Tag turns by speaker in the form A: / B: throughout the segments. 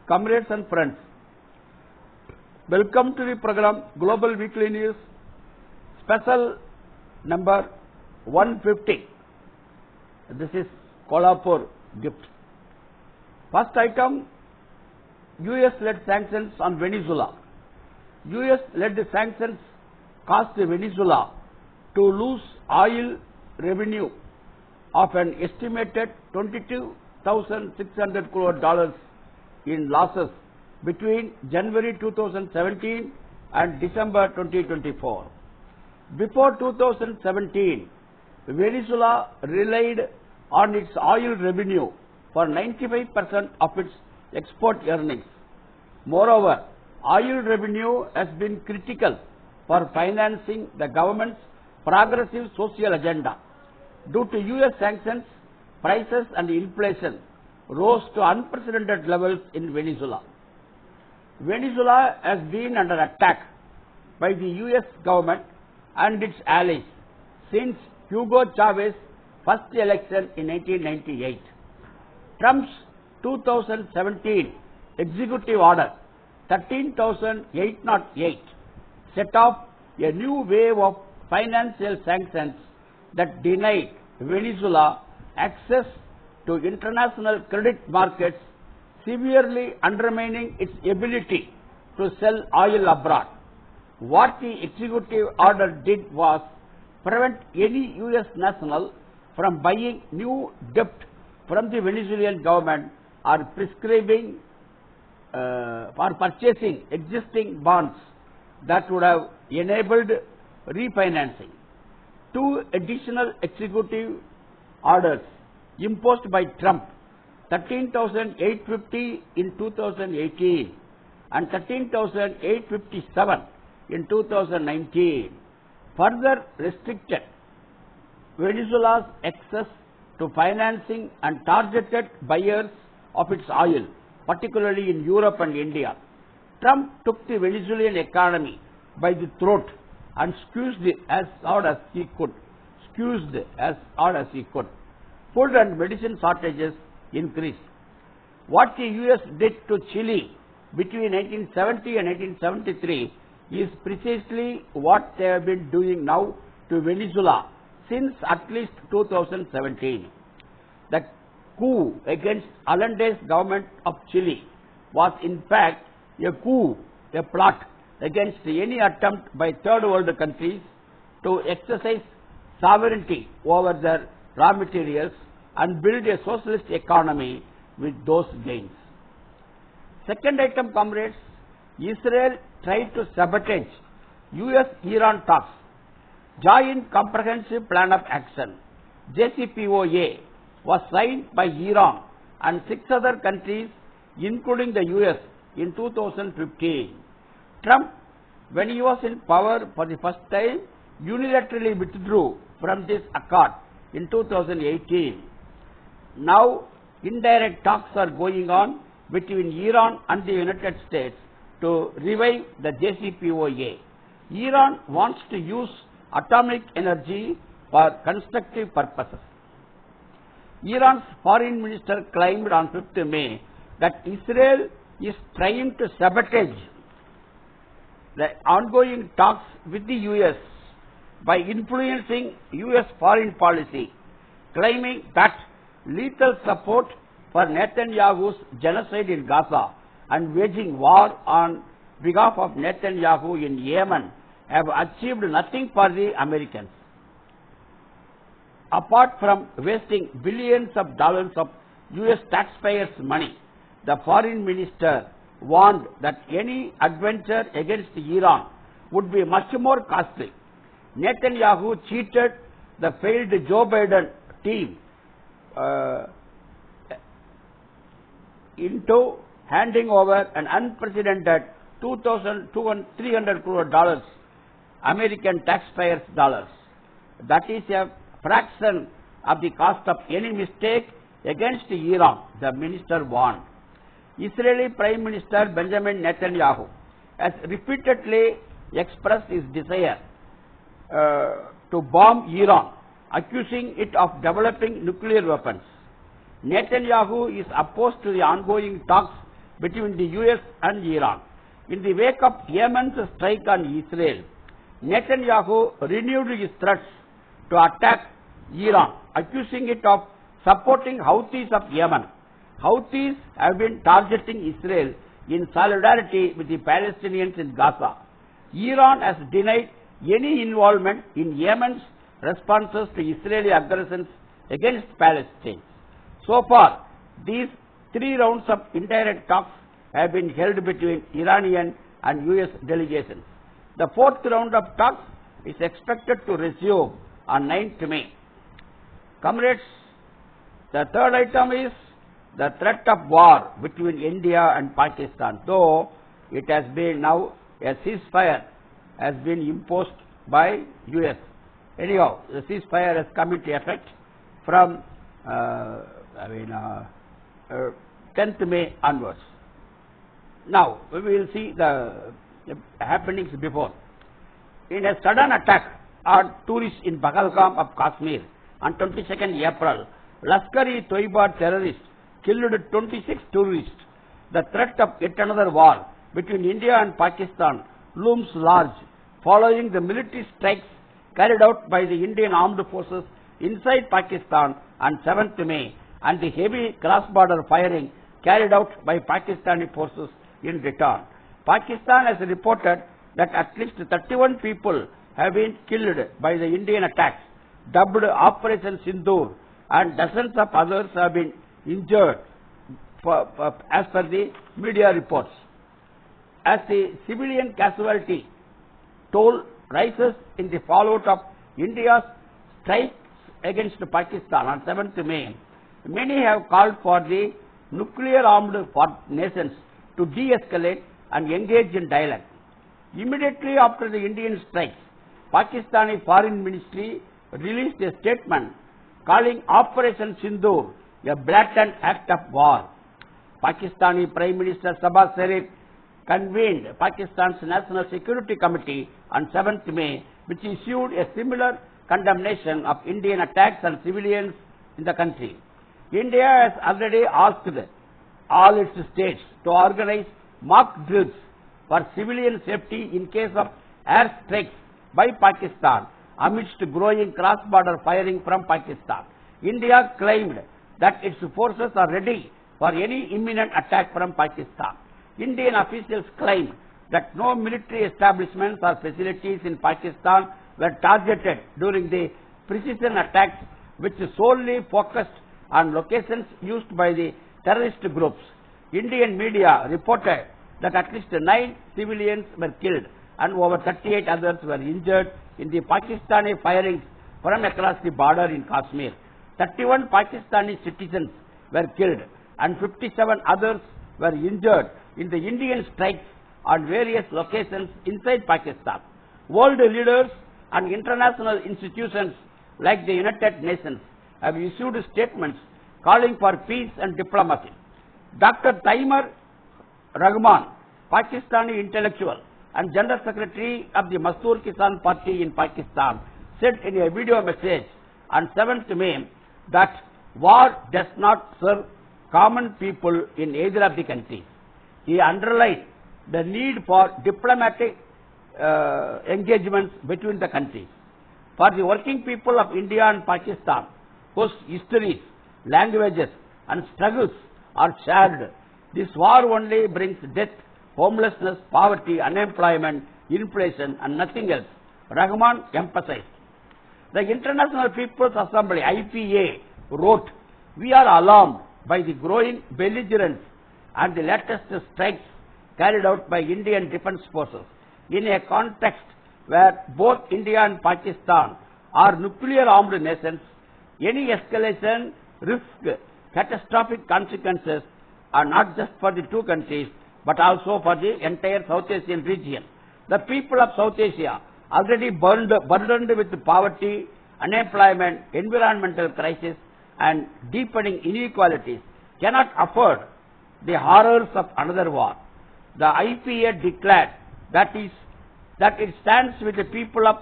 A: comrades and friends. Welcome to the program Global Weekly News, special number 150. This is Kolhapur gift. First item, US-led sanctions on Venezuela. US-led sanctions caused Venezuela to lose oil revenue of an estimated $22,600 crore in losses between January 2017 and December 2024. Before 2017, Venezuela relied on its oil revenue for 95% of its export earnings. Moreover, oil revenue has been critical for financing the government's progressive social agenda. Due to US sanctions, prices and inflation rose to unprecedented levels in Venezuela. Venezuela has been under attack by the US government and its allies since Hugo Chavez's first election in 1998. Trump's 2017 executive order 13,808 set off a new wave of financial sanctions that denied Venezuela access to international credit markets, severely undermining its ability to sell oil abroad. What the executive order did was prevent any US national from buying new debt from the Venezuelan government or prescribing or purchasing existing bonds that would have enabled refinancing. Two additional executive orders imposed by Trump, 13,850 in 2018 and 13,857 in 2019, further restricted Venezuela's access to financing and targeted buyers of its oil, particularly in Europe and India. Trump took the Venezuelan economy by the throat and squeezed it as hard as he could. Food and medicine shortages increased. What the US did to Chile between 1970 and 1973 is precisely what they have been doing now to Venezuela since at least 2017. The coup against Allende's government of Chile was in fact a coup, a plot against any attempt by third world countries to exercise sovereignty over their raw materials and build a socialist economy with those gains. Second item, comrades, Israel tried to sabotage US-Iran talks. Joint Comprehensive Plan of Action, JCPOA, was signed by Iran and 6 other countries, including the US, in 2015. Trump, when he was in power for the first time, unilaterally withdrew from this accord in 2018. Now, indirect talks are going on between Iran and the United States to revive the JCPOA. Iran wants to use atomic energy for constructive purposes. Iran's foreign minister claimed on 5th May that Israel is trying to sabotage the ongoing talks with the US by influencing US foreign policy, claiming that lethal support for Netanyahu's genocide in Gaza and waging war on behalf of Netanyahu in Yemen have achieved nothing for the Americans. Apart from wasting billions of dollars of US taxpayers' money, the foreign minister warned that any adventure against Iran would be much more costly. Netanyahu cheated the failed Joe Biden team into handing over an unprecedented $2,300 crore American taxpayers' dollars. That is a fraction of the cost of any mistake against Iran, the minister warned. Israeli Prime Minister Benjamin Netanyahu has repeatedly expressed his desire to bomb Iran, accusing it of developing nuclear weapons. Netanyahu is opposed to the ongoing talks between the US and Iran. In the wake of Yemen's strike on Israel, Netanyahu renewed his threats to attack Iran, accusing it of supporting Houthis of Yemen. Houthis have been targeting Israel in solidarity with the Palestinians in Gaza. Iran has denied any involvement in Yemen's responses to Israeli aggressions against Palestine. So far, these 3 rounds of indirect talks have been held between Iranian and US delegations. The 4th round of talks is expected to resume on 9th May. Comrades, the third item is the threat of war between India and Pakistan, though it has been now a ceasefire has been imposed by US. Anyhow, the ceasefire has come into effect from 10th May onwards. Now, we will see the happenings before. In a sudden attack on tourists in Pahalgam of Kashmir on 22nd April, Lashkar-e-Toiba terrorists killed 26 tourists. The threat of yet another war between India and Pakistan looms large following the military strikes carried out by the Indian armed forces inside Pakistan on 7th May and the heavy cross-border firing carried out by Pakistani forces in return. Pakistan has reported that at least 31 people have been killed by the Indian attacks, dubbed Operation Sindoor, and dozens of others have been injured as per the media reports. As the civilian casualty toll rises in the fallout of India's strikes against Pakistan on 7th May, many have called for the nuclear-armed nations to de-escalate and engage in dialogue. Immediately after the Indian strikes, Pakistani Foreign Ministry released a statement calling Operation Sindoor a blatant act of war. Pakistani Prime Minister Shahbaz Sharif convened Pakistan's National Security Committee on 7th May, which issued a similar condemnation of Indian attacks on civilians in the country. India has already asked all its states to organize mock drills for civilian safety in case of air strikes by Pakistan amidst growing cross-border firing from Pakistan. India claimed that its forces are ready for any imminent attack from Pakistan. Indian officials claim that no military establishments or facilities in Pakistan were targeted during the precision attacks, which solely focused on locations used by the terrorist groups. Indian media reported that at least 9 civilians were killed and over 38 others were injured in the Pakistani firings from across the border in Kashmir. 31 Pakistani citizens were killed and 57 others were injured in the Indian strikes on various locations inside Pakistan. World leaders and international institutions like the United Nations have issued statements calling for peace and diplomacy. Dr. Taimur Rahman, Pakistani intellectual and General Secretary of the Mazdoor Kisan Party in Pakistan, said in a video message on 7th May that war does not serve common people in either of the countries. He underlined the need for diplomatic engagements between the countries. For the working people of India and Pakistan, whose histories, languages and struggles are shared, this war only brings death, homelessness, poverty, unemployment, inflation and nothing else, Rahman emphasized. The International People's Assembly, IPA, wrote, "We are alarmed by the growing belligerence and the latest strikes carried out by Indian defense forces. In a context where both India and Pakistan are nuclear-armed nations, any escalation risks catastrophic consequences are not just for the two countries, but also for the entire South Asian region. The people of South Asia, already burdened with poverty, unemployment, environmental crisis, and deepening inequalities, cannot afford the horrors of another war." The IPA declared that it stands with the people of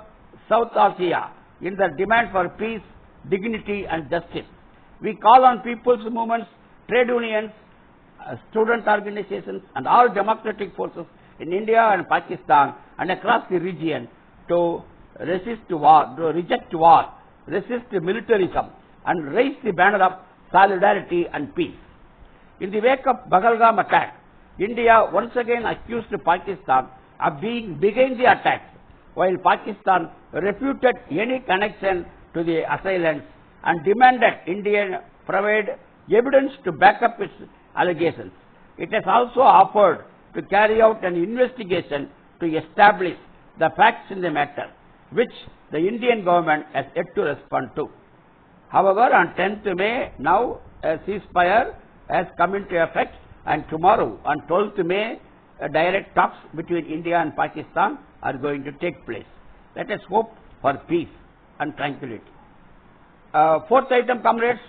A: South Asia in their demand for peace, dignity, and justice. We call on people's movements, trade unions, student organizations and all democratic forces in India and Pakistan and across the region to resist war, to reject war, resist militarism and raise the banner of solidarity and peace. In the wake of Pahalgam attack, India once again accused Pakistan of being behind the attacks, while Pakistan refuted any connection to the assailants and demanded India provide evidence to back up its allegations. It has also offered to carry out an investigation to establish the facts in the matter, which the Indian government has yet to respond to. However, on 10th May, now a ceasefire has come into effect, and tomorrow, on 12th May, direct talks between India and Pakistan are going to take place. Let us hope for peace and tranquility. Fourth item, comrades,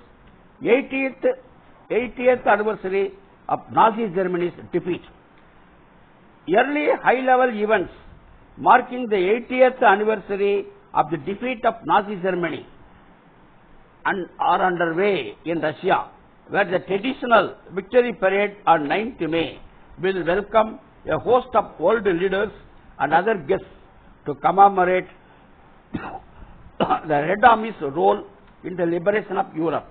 A: 80th anniversary of Nazi Germany's defeat. Early high-level events marking the 80th anniversary of the defeat of Nazi Germany are underway in Russia, where the traditional victory parade on 9th May will welcome a host of world leaders and other guests to commemorate the Red Army's role in the liberation of Europe.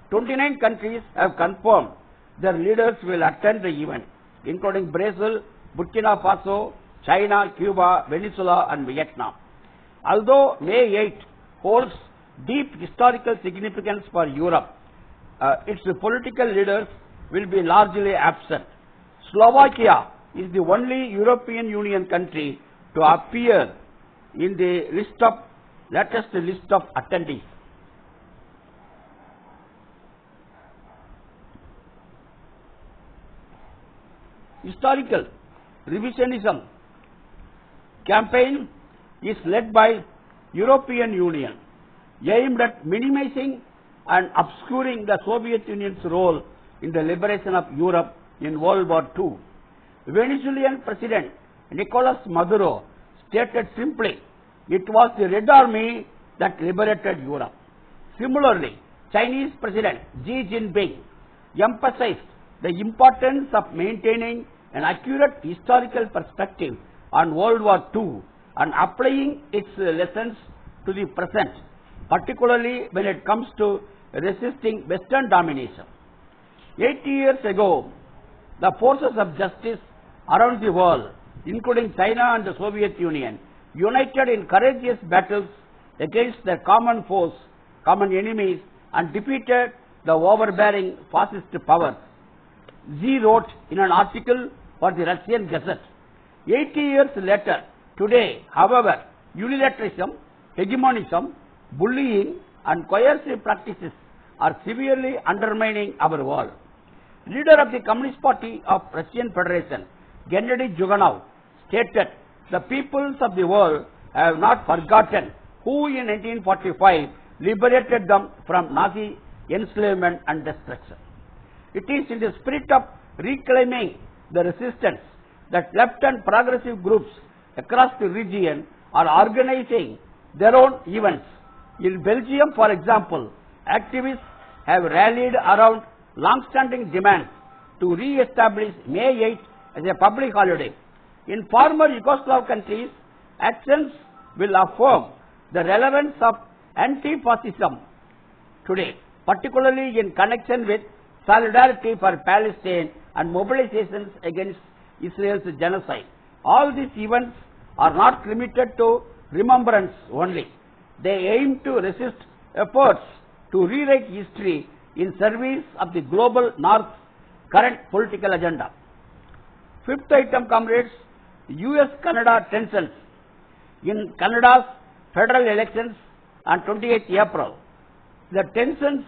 A: 29 countries have confirmed their leaders will attend the event, including Brazil, Burkina Faso, China, Cuba, Venezuela and Vietnam. Although May 8 holds deep historical significance for Europe, its political leaders will be largely absent. Slovakia is the only European Union country to appear in the latest list of attendees. Historical revisionism campaign is led by European Union, aimed at minimizing and obscuring the Soviet Union's role in the liberation of Europe in World War II. Venezuelan President Nicolas Maduro stated simply, it was the Red Army that liberated Europe. Similarly, Chinese President Xi Jinping emphasized the importance of maintaining an accurate historical perspective on World War II and applying its lessons to the present, particularly when it comes to resisting Western domination. 80 years ago, the forces of justice around the world, including China and the Soviet Union, united in courageous battles against their common foes, common enemies, and defeated the overbearing fascist powers. Xi wrote in an article for the Russian Gazette. 80 years later, today, however, unilateralism, hegemonism, bullying, and coercive practices are severely undermining our world. Leader of the Communist Party of Russian Federation, Gennady Zyuganov, stated, the peoples of the world have not forgotten who in 1945 liberated them from Nazi enslavement and destruction. It is in the spirit of reclaiming the resistance that left and progressive groups across the region are organizing their own events. In Belgium, for example, activists have rallied around long-standing demands to re-establish May 8 as a public holiday. In former Yugoslav countries, actions will affirm the relevance of anti-fascism today, particularly in connection with solidarity for Palestine and mobilizations against Israel's genocide. All these events are not limited to remembrance only. They aim to resist efforts to rewrite history in service of the global North's current political agenda. Fifth item, comrades, US-Canada tensions. In Canada's federal elections on 28th April, the tensions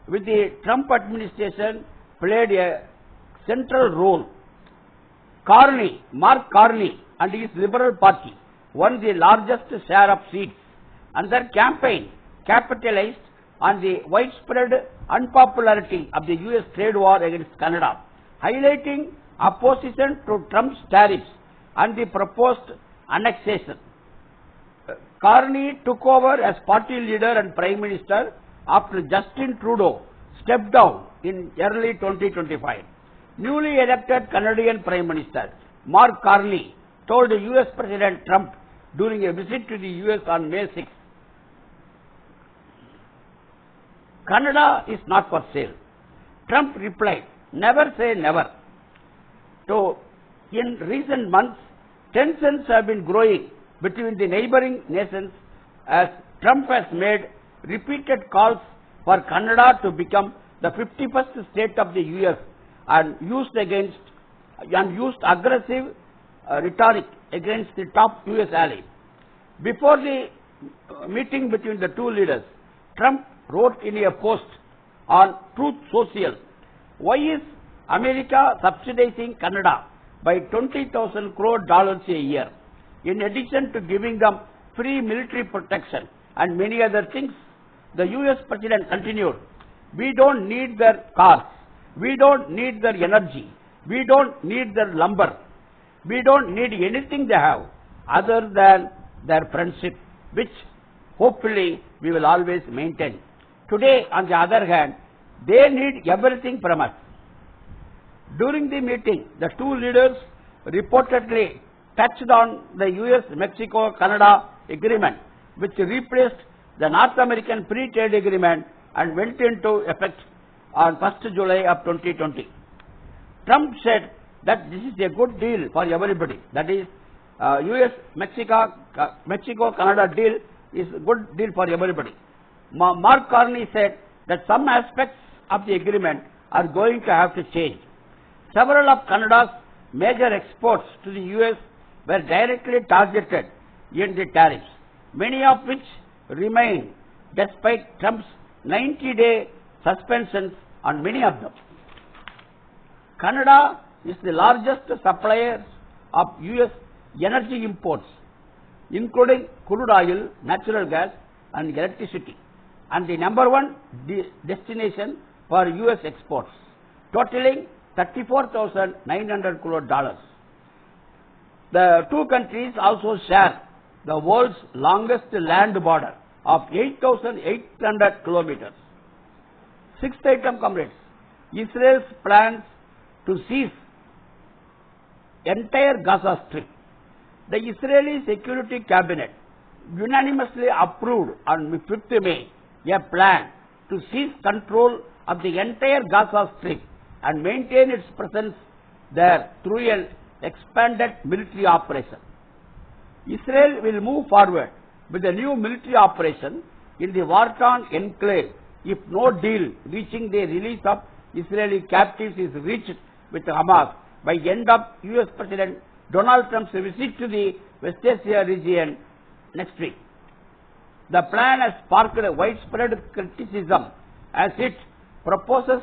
A: with the Trump administration played a central role. Mark Carney and his Liberal Party won the largest share of seats, and their campaign capitalized on the widespread unpopularity of the US trade war against Canada, highlighting opposition to Trump's tariffs and the proposed annexation. Carney took over as party leader and Prime Minister after Justin Trudeau stepped down in early 2025. Newly elected Canadian Prime Minister Mark Carney told US President Trump during a visit to the US on May 6, Canada is not for sale. Trump replied, never say never. So, in recent months, tensions have been growing between the neighboring nations as Trump has made repeated calls for Canada to become the 51st state of the US and used aggressive rhetoric against the top US ally. Before the meeting between the two leaders, Trump wrote in a post on Truth Social, why is America subsidizing Canada by 20,000 crore dollars a year, in addition to giving them free military protection and many other things? The US President continued, we don't need their cars, we don't need their energy, we don't need their lumber, we don't need anything they have other than their friendship, which hopefully we will always maintain. Today, on the other hand, they need everything from us. During the meeting, the two leaders reportedly touched on the US-Mexico-Canada agreement, which replaced the North American Free Trade Agreement and went into effect on 1st July of 2020. Trump said that this is a good deal for everybody. That is, US-Mexico-Canada deal is a good deal for everybody. Mark Carney said that some aspects of the agreement are going to have to change. Several of Canada's major exports to the US were directly targeted in the tariffs, many of which remain despite Trump's 90-day suspensions on many of them. Canada is the largest supplier of US energy imports, including crude oil, natural gas, and electricity, and the number one destination for US exports, totaling $34,900 crore. The two countries also share the world's longest land border of 8,800 kilometers. Sixth item, comrades, Israel's plans to seize entire Gaza Strip. The Israeli Security Cabinet unanimously approved on 5th May a plan to seize control of the entire Gaza Strip and maintain its presence there through an expanded military operation. Israel will move forward with a new military operation in the war-torn enclave if no deal reaching the release of Israeli captives is reached with Hamas by the end of US President Donald Trump's visit to the West Asia region next week. The plan has sparked a widespread criticism as it proposes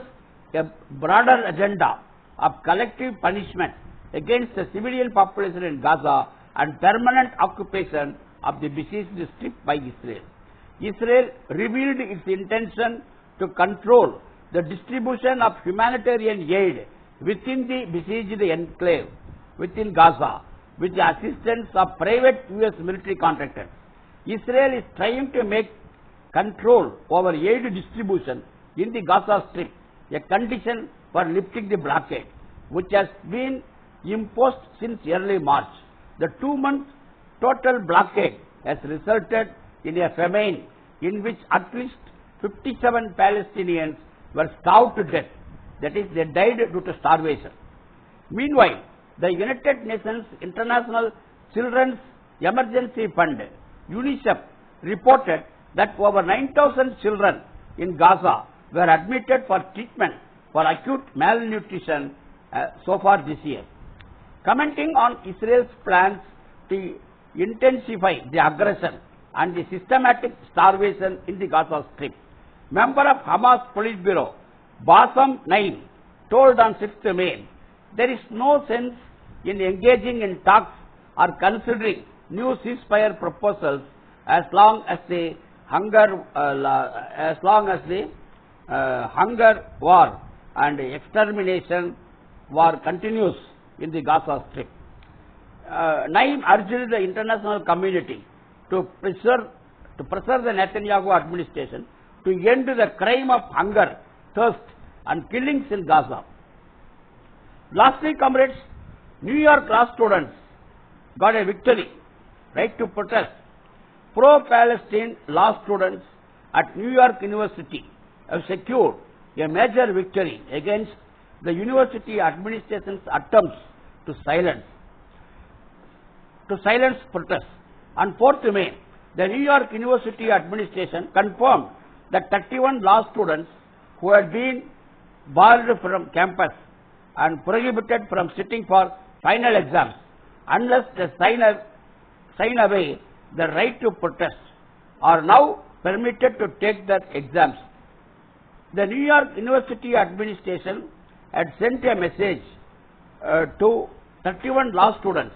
A: a broader agenda of collective punishment against the civilian population in Gaza and permanent occupation of the besieged strip by Israel. Israel revealed its intention to control the distribution of humanitarian aid within the besieged enclave within Gaza with the assistance of private US military contractors. Israel is trying to make control over aid distribution in the Gaza Strip a condition for lifting the blockade, which has been imposed since early March. The 2-month total blockade has resulted in a famine in which at least 57 Palestinians were starved to death. That is, they died due to starvation. Meanwhile, the United Nations International Children's Emergency Fund, UNICEF, reported that over 9,000 children in Gaza were admitted for treatment for acute malnutrition so far this year. Commenting on Israel's plans to intensify the aggression and the systematic starvation in the Gaza Strip, member of Hamas Politburo, Bassem Naim, told on 6th May, there is no sense in engaging in talks or considering new ceasefire proposals as long as the hunger war and extermination war continues in the Gaza Strip. Naim urged the international community to pressure the Netanyahu administration to end the crime of hunger, thirst and killings in Gaza. Lastly, comrades, New York law students got a victory, right to protest. Pro-Palestine law students at New York University have secured a major victory against the university administration's attempts to silence protests. On 4th May, the New York University administration confirmed that 31 law students who had been barred from campus and prohibited from sitting for final exams unless they sign away the right to protest are now permitted to take their exams. The New York University administration had sent a message to 31 law students,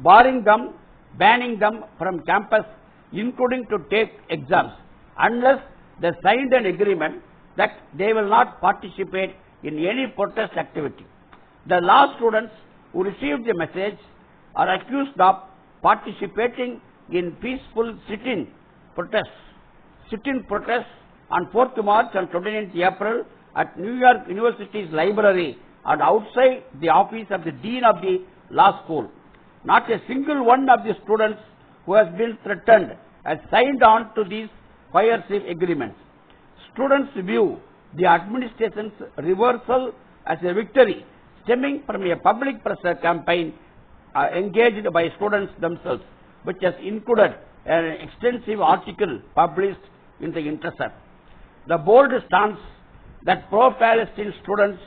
A: banning them from campus, including to take exams, unless they signed an agreement that they will not participate in any protest activity. The law students who received the message are accused of participating in peaceful sit-in protests on 4th March and 29th April at New York University's library and outside the office of the Dean of the Law School. Not a single one of the students who has been threatened has signed on to these coercive agreements. Students view the administration's reversal as a victory stemming from a public pressure campaign engaged by students themselves, which has included an extensive article published in The Intercept. The bold stance that pro-Palestine students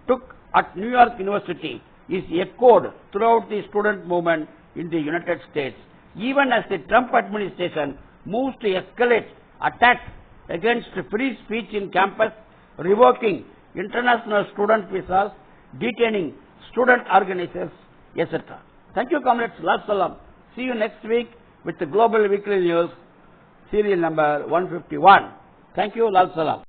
A: took at New York University is echoed throughout the student movement in the United States, even as the Trump administration moves to escalate attacks against free speech in campus, revoking international student visas, detaining student organizers, etc. Thank you, comrades. Lal Salam. See you next week with the Global Weekly News, serial number 151. Thank you. Lal Salam.